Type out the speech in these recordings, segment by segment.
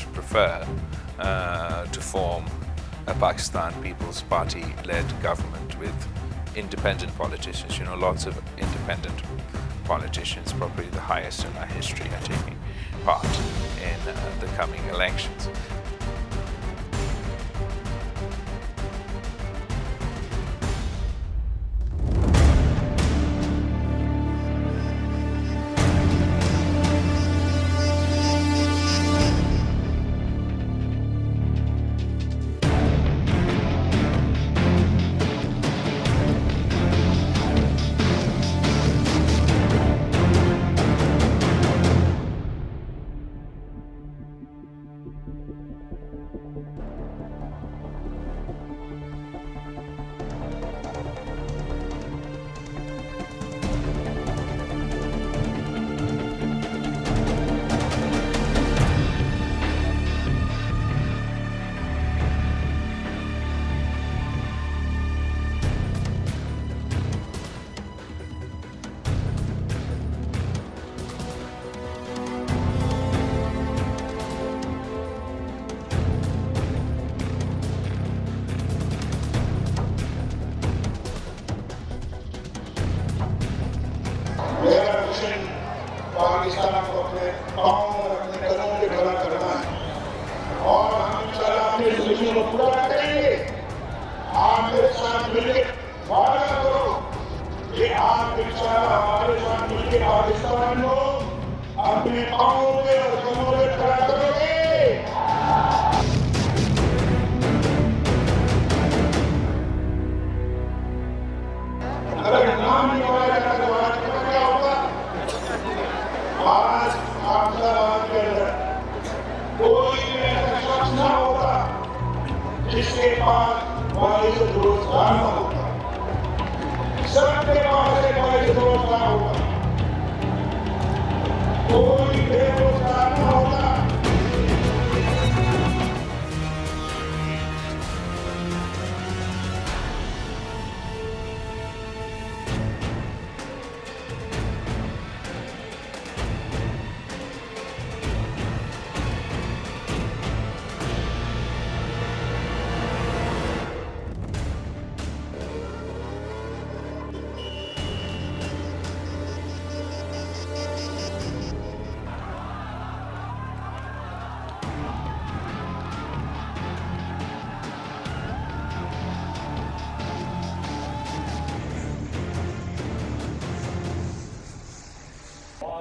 prefer to form a Pakistan People's Party-led government with independent politicians. You know, lots of independent politicians, probably the highest in our history, are taking part in the coming elections. Pakistan को अपने पाँव और अपने कदमों पे खड़ा करना है और हम इंशाअल्लाह अपने मिशन को पूरा करेंगे। आप मेरे साथ मिलकर वादा करो कि आप इंशाअल्लाह हमारे साथ मिलकर पाकिस्तान को अपने पाँव पे और कदमों पे खड़ा करोगे। अगर नाम नहीं होगा तो आज क्या होगा? आज अहमदाबाद के अंदर कोई भी ऐसा शख्स ना होगा जिसके पास वालिद रोजगार न होगा। सबके पास एक वालिद रोजगार होगा। कोई बेरोजगार न होगा।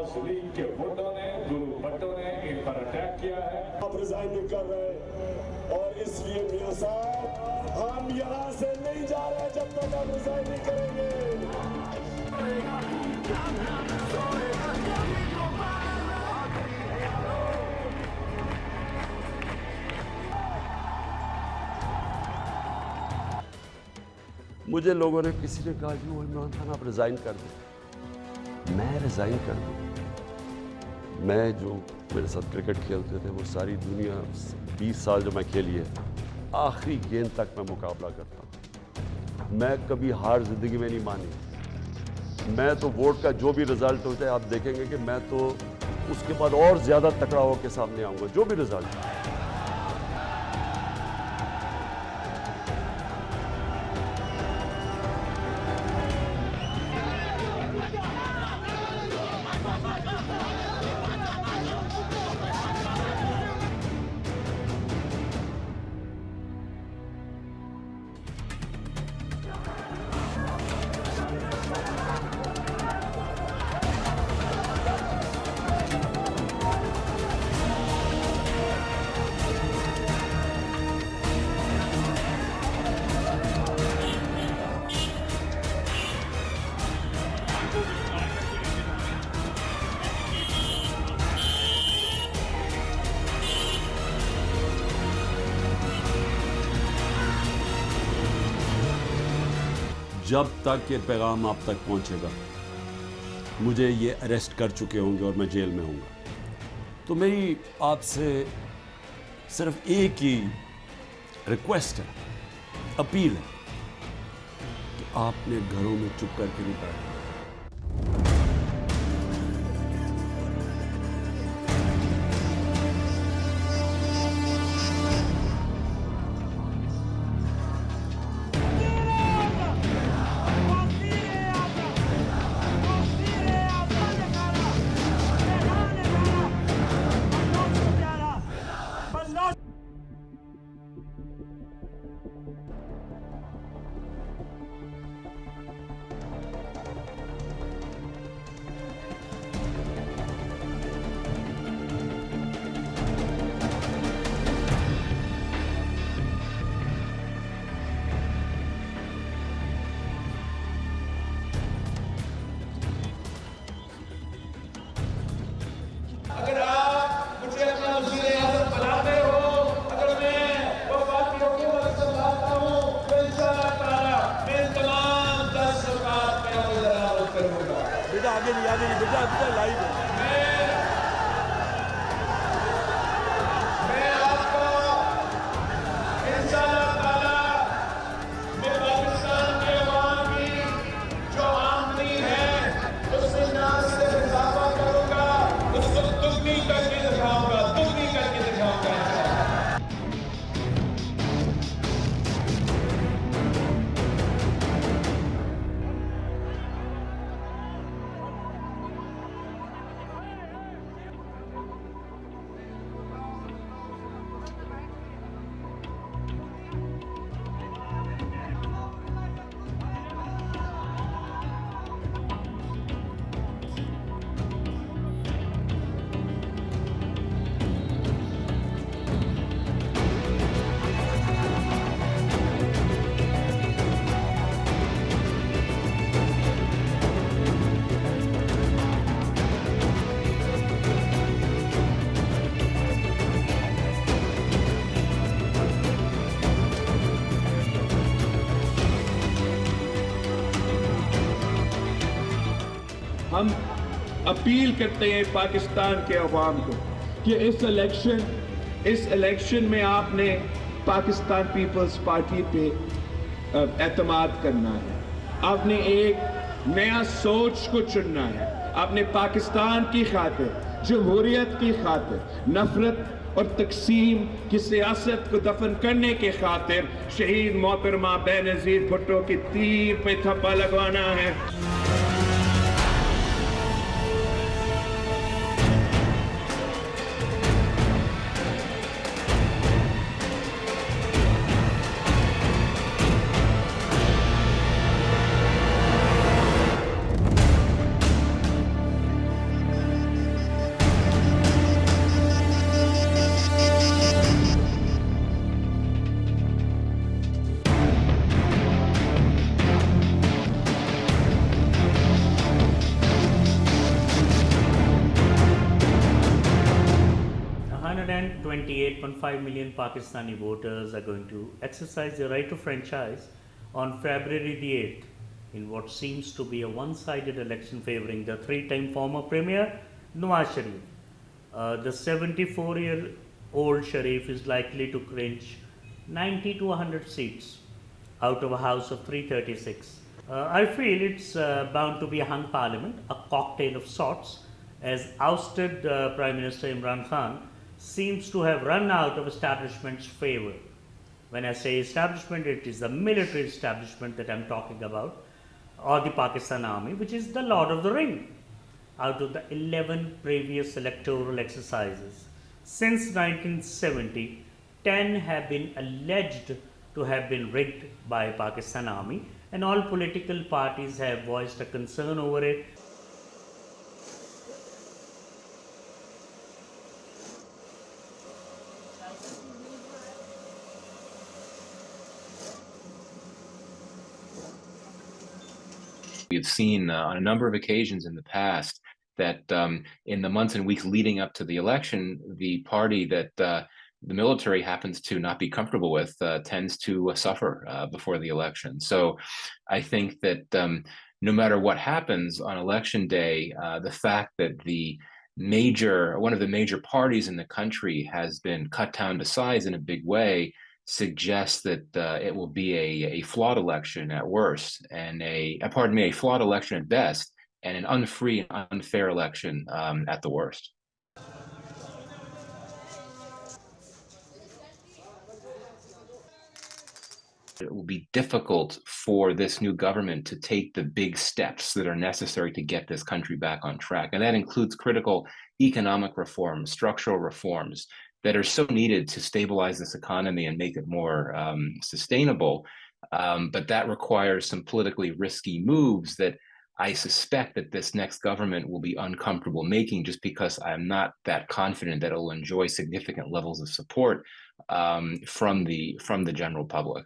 शरीफ के वोटों ने, गुरु भट्टो ने इन पर अटैक किया है। आप रिजाइन नहीं कर रहे और इसलिए मियां साहब हम यहाँ से नहीं जा रहे जब तक आप रिजाइन नहीं करेंगे। मुझे लोगों ने किसी ने कहा कि वो इमरान खान आप रिजाइन कर दें। मैं रिजाइन कर दूं? मैं जो मेरे साथ क्रिकेट खेलते थे वो सारी दुनिया 20 साल जो मैं खेली है, आखिरी गेंद तक मैं मुकाबला करता हूँ। मैं कभी हार जिंदगी में नहीं मानी। मैं तो वोट का जो भी रिजल्ट होता है आप देखेंगे कि मैं तो उसके बाद और ज़्यादा तकड़ा होकर सामने आऊँगा, जो भी रिजल्ट। जब तक ये पैगाम आप तक पहुंचेगा, मुझे ये अरेस्ट कर चुके होंगे और मैं जेल में हूँगा। तो मेरी आपसे सिर्फ एक ही रिक्वेस्ट है, अपील है कि आपने घरों में चुप करके नहीं बैठना। लगाने की बजाय लाइव है। मैं आपको इंशाअल्लाह ताला मैं पाकिस्तान के अवाम की जो आमदनी है उसमें ना सिर्फ इजाफा करूंगा, उसको दुगनी करके दिखाऊंगा, दुगनी करके दिखाऊंगा। हम अपील करते हैं पाकिस्तान के अवाम को कि इस इलेक्शन में आपने पाकिस्तान पीपल्स पार्टी पे एतमाद करना है। आपने एक नया सोच को चुनना है। आपने पाकिस्तान की खातिर, जमहूरियत की खातिर, नफरत और तकसीम की सियासत को दफन करने के खातिर शहीद मोहतरमा बेनज़ीर भुट्टो की तीर पे थप्पा लगवाना है। $128.5 million Pakistani voters are going to exercise their right to franchise on February the 8th in what seems to be a one-sided election favoring the three-time former Premier Nawaz Sharif. The 74-year-old Sharif is likely to clinch 90 to 100 seats out of a house of 336. I feel it's bound to be a hung parliament, a cocktail of sorts, as ousted Prime Minister Imran Khan seems to have run out of establishment's favor. When I say establishment, it is the military establishment that I'm talking about, or the Pakistan Army, which is the Lord of the Ring. Out of the 11 previous electoral exercises since 1970, 10 have been alleged to have been rigged by Pakistan Army, and all political parties have voiced a concern over it. We've seen on a number of occasions in the past that in the months and weeks leading up to the election, the party that the military happens to not be comfortable with tends to suffer before the election. So I think that no matter what happens on election day, the fact that one of the major parties in the country has been cut down to size in a big way suggests that it will be a flawed election at worst, and a flawed election at best, and an unfree and unfair election at the worst. It will be difficult for this new government to take the big steps that are necessary to get this country back on track. And that includes critical economic reforms, structural reforms that are so needed to stabilize this economy and make it more sustainable. But that requires some politically risky moves that I suspect that this next government will be uncomfortable making, just because I'm not that confident that it will enjoy significant levels of support from the general public.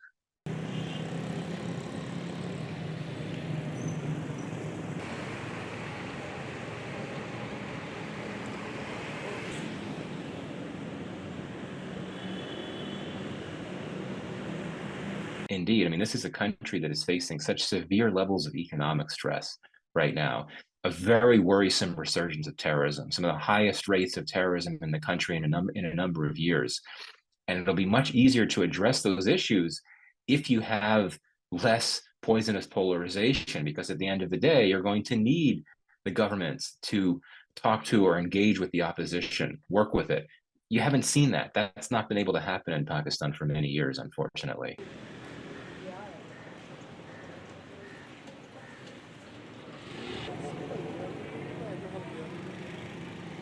Indeed. I mean, this is a country that is facing such severe levels of economic stress right now a very worrisome resurgence of terrorism, some of the highest rates of terrorism in the country in a number of years. And it'll be much easier to address those issues if you have less poisonous polarization, because at the end of the day, you're going to need the governments to talk to or engage with the opposition, work with it. You haven't seen that. That's not been able to happen in Pakistan for many years, unfortunately.